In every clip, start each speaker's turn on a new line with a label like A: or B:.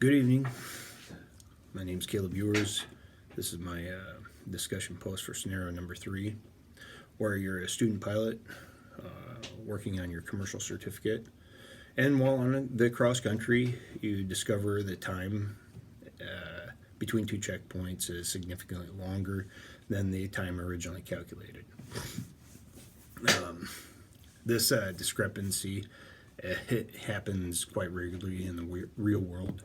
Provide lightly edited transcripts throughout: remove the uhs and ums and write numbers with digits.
A: Good evening. My name is Caleb Ewers. This is my discussion post for scenario number 3, where you're a student pilot working on your commercial certificate, and while on the cross country, you discover the time between two checkpoints is significantly longer than the time originally calculated. This discrepancy it happens quite regularly in the real world.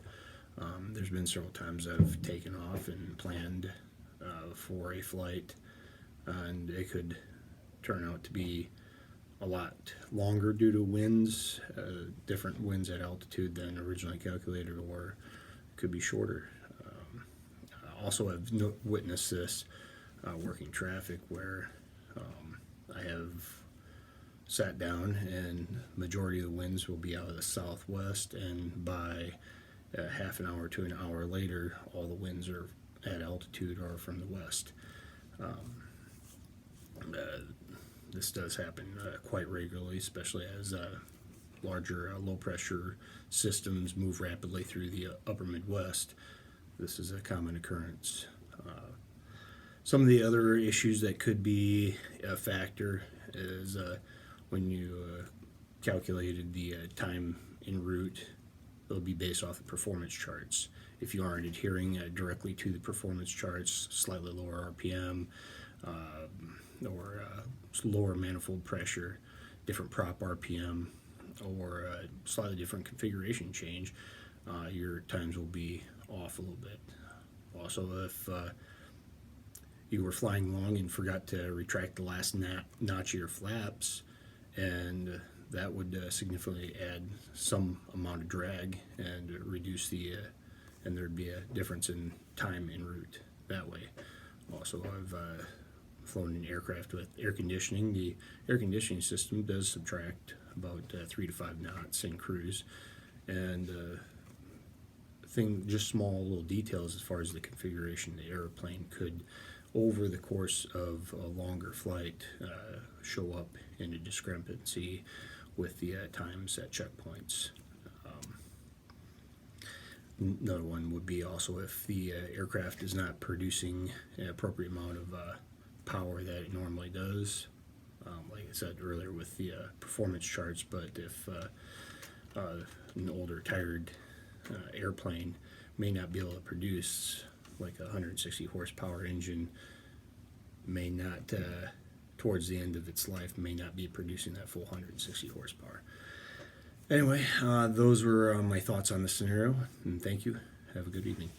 A: There's been several times I've taken off and planned for a flight, and it could turn out to be a lot longer due to winds, different winds at altitude than originally calculated, or could be shorter. Also, I've witnessed this working traffic where I have sat down and majority of the winds will be out of the southwest, and by half an hour to an hour later all the winds are at altitude or from the west. This does happen quite regularly, especially as larger low pressure systems move rapidly through the upper Midwest. This is a common occurrence. Some of the other issues that could be a factor is when you calculated the time en route, it'll be based off the performance charts. If you aren't adhering directly to the performance charts, slightly lower RPM, or lower manifold pressure, different prop RPM, or slightly different configuration change, your times will be off a little bit. Also, if you were flying long and forgot to retract the last notch of your flaps, and that would significantly add some amount of drag and reduce the and there'd be a difference in time en route that way. Also, I've flown an aircraft with air conditioning. The air conditioning system does subtract about 3 to 5 knots in cruise, and just small little details as far as the configuration of the airplane could, over the course of a longer flight, show up in a discrepancy with the times at checkpoints. Another one would be also if the aircraft is not producing an appropriate amount of power that it normally does. Like I said earlier with the performance charts, but if an older tired airplane may not be able to produce, like a 160 horsepower engine may not, towards the end of its life, may not be producing that full 160 horsepower. Anyway, those were my thoughts on the scenario, and thank you. Have a good evening.